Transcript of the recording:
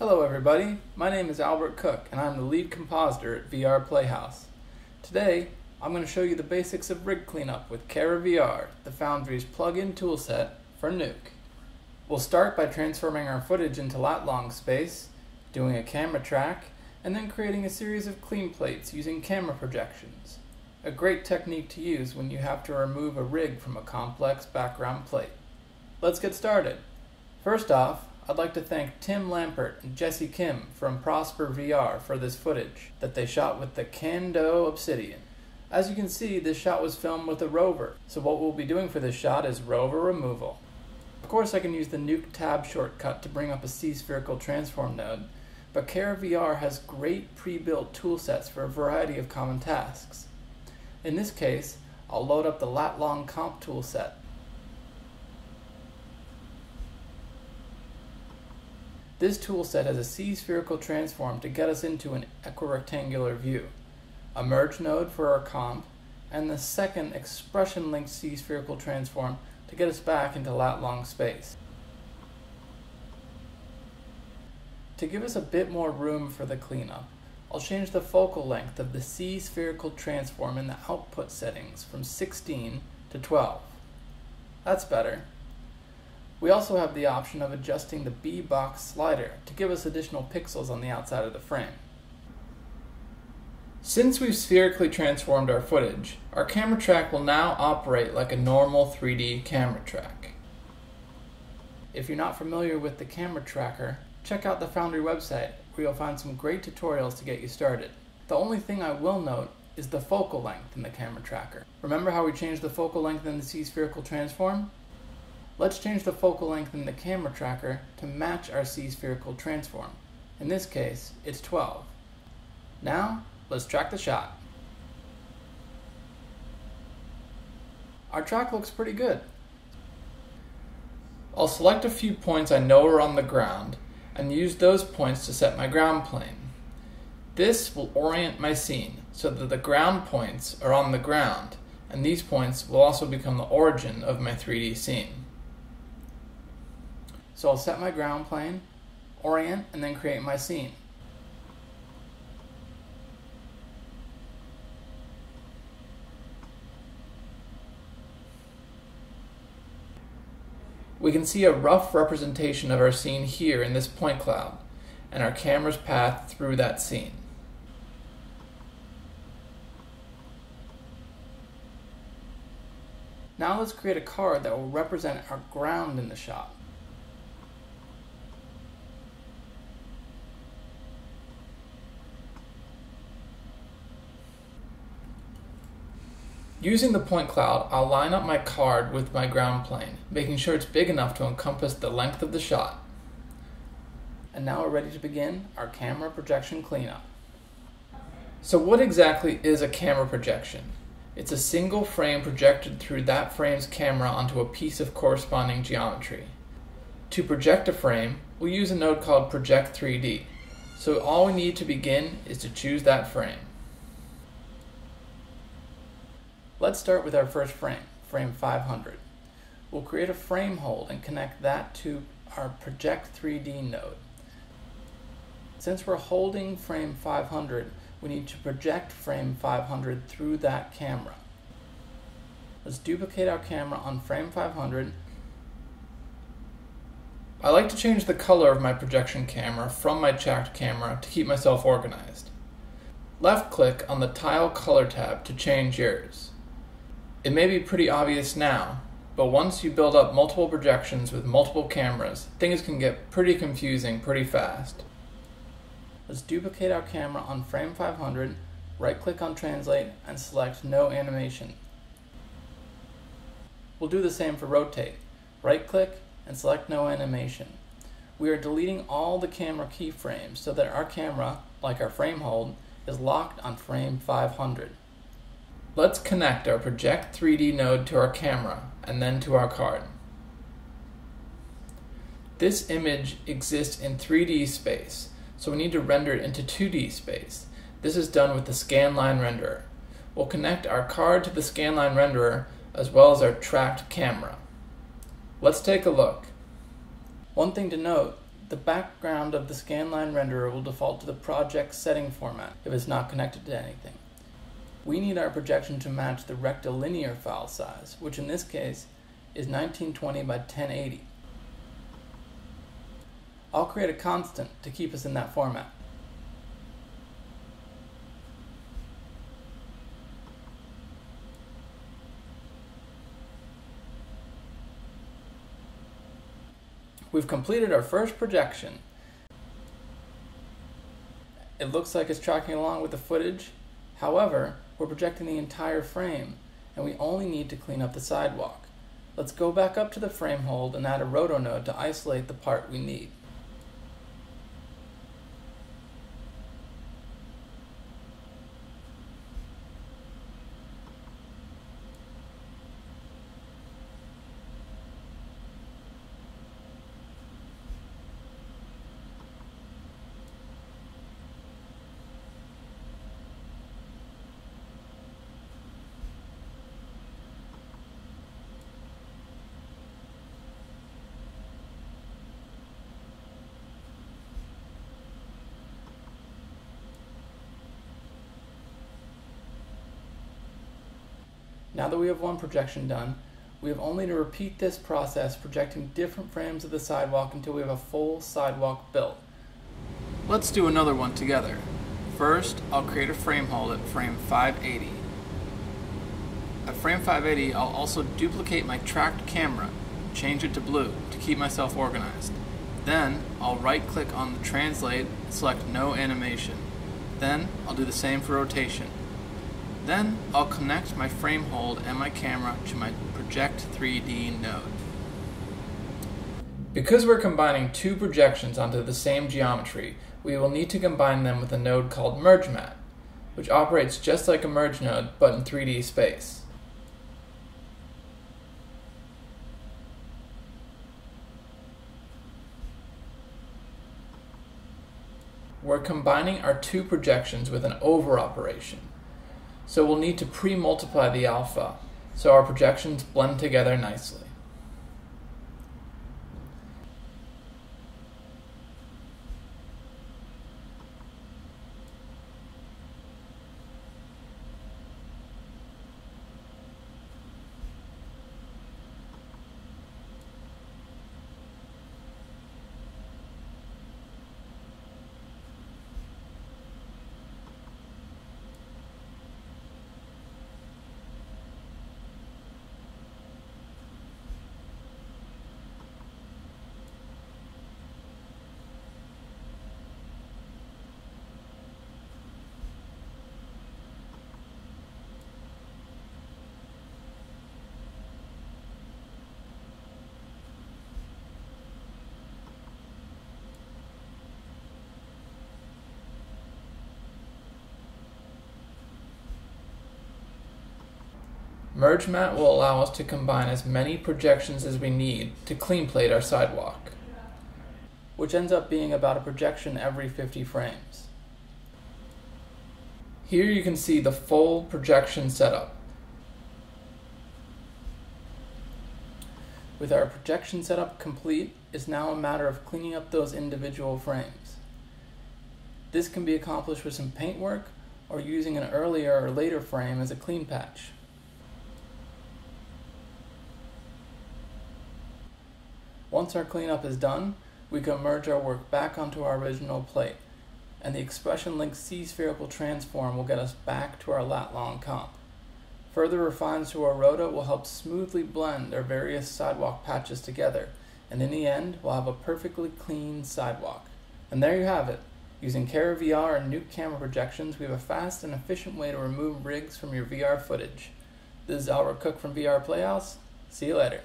Hello everybody, my name is Albert Cook and I'm the lead compositor at VRPlayhouse. Today, I'm going to show you the basics of rig cleanup with Cara VR, the Foundry's plug-in toolset for Nuke. We'll start by transforming our footage into lat-long space, doing a camera track, and then creating a series of clean plates using camera projections. A great technique to use when you have to remove a rig from a complex background plate. Let's get started. First off, I'd like to thank Tim Lampert and Jesse Kim from Prosper VR for this footage that they shot with the Kando Obsidian. As you can see, this shot was filmed with a Rover, so what we'll be doing for this shot is Rover removal. Of course I can use the Nuke tab shortcut to bring up a C-spherical transform node, but Cara VR has great pre-built toolsets for a variety of common tasks. In this case, I'll load up the lat-long comp toolset. This toolset has a C-spherical transform to get us into an equirectangular view, a merge node for our comp, and the second expression-linked C-spherical transform to get us back into lat-long space. To give us a bit more room for the cleanup, I'll change the focal length of the C-spherical transform in the output settings from 16 to 12. That's better. We also have the option of adjusting the B-box slider to give us additional pixels on the outside of the frame. Since we've spherically transformed our footage, our camera track will now operate like a normal 3D camera track. If you're not familiar with the camera tracker, check out the Foundry website where you'll find some great tutorials to get you started. The only thing I will note is the focal length in the camera tracker. Remember how we changed the focal length in the C-spherical transform? Let's change the focal length in the camera tracker to match our C-spherical transform. In this case, it's 12. Now, let's track the shot. Our track looks pretty good. I'll select a few points I know are on the ground and use those points to set my ground plane. This will orient my scene so that the ground points are on the ground, and these points will also become the origin of my 3D scene. So I'll set my ground plane, orient, and then create my scene. We can see a rough representation of our scene here in this point cloud, and our camera's path through that scene. Now let's create a card that will represent our ground in the shot. Using the point cloud, I'll line up my card with my ground plane, making sure it's big enough to encompass the length of the shot. And now we're ready to begin our camera projection cleanup. So what exactly is a camera projection? It's a single frame projected through that frame's camera onto a piece of corresponding geometry. To project a frame, we'll use a node called Project 3D. So all we need to begin is to choose that frame. Let's start with our first frame, frame 500. We'll create a frame hold and connect that to our Project 3D node. Since we're holding frame 500, we need to project frame 500 through that camera. Let's duplicate our camera on frame 500. I like to change the color of my projection camera from my tracked camera to keep myself organized. Left-click on the Tile Color tab to change yours. It may be pretty obvious now, but once you build up multiple projections with multiple cameras, things can get pretty confusing pretty fast. Let's duplicate our camera on frame 500, right-click on Translate, and select No Animation. We'll do the same for Rotate. Right-click and select No Animation. We are deleting all the camera keyframes so that our camera, like our frame hold, is locked on frame 500. Let's connect our Project 3D node to our camera and then to our card. This image exists in 3D space, so we need to render it into 2D space. This is done with the scanline renderer. We'll connect our card to the scanline renderer as well as our tracked camera. Let's take a look. One thing to note, the background of the scanline renderer will default to the project setting format if it's not connected to anything. We need our projection to match the rectilinear file size, which in this case is 1920 by 1080. I'll create a constant to keep us in that format. We've completed our first projection. It looks like it's tracking along with the footage. However, we're projecting the entire frame, and we only need to clean up the sidewalk. Let's go back up to the frame hold and add a roto node to isolate the part we need. Now that we have one projection done, we have only to repeat this process, projecting different frames of the sidewalk until we have a full sidewalk built. Let's do another one together. First, I'll create a frame hold at frame 580. At frame 580, I'll also duplicate my tracked camera, change it to blue to keep myself organized. Then, I'll right-click on the translate and select no animation. Then, I'll do the same for rotation. Then I'll connect my frame hold and my camera to my Project 3D node. Because we're combining two projections onto the same geometry, we will need to combine them with a node called MergeMat, which operates just like a merge node but in 3D space. We're combining our two projections with an over operation. So we'll need to pre-multiply the alpha, so our projections blend together nicely. MergeMat will allow us to combine as many projections as we need to clean plate our sidewalk, which ends up being about a projection every 50 frames. Here you can see the full projection setup. With our projection setup complete, it's now a matter of cleaning up those individual frames. This can be accomplished with some paintwork or using an earlier or later frame as a clean patch. Once our cleanup is done, we can merge our work back onto our original plate, and the expression link C-spherical transform will get us back to our lat-long comp. Further refines to our rota will help smoothly blend our various sidewalk patches together, and in the end, we'll have a perfectly clean sidewalk. And there you have it. Using Cara VR and Nuke camera projections, we have a fast and efficient way to remove rigs from your VR footage. This is Albert Cook from VRPlayhouse. See you later.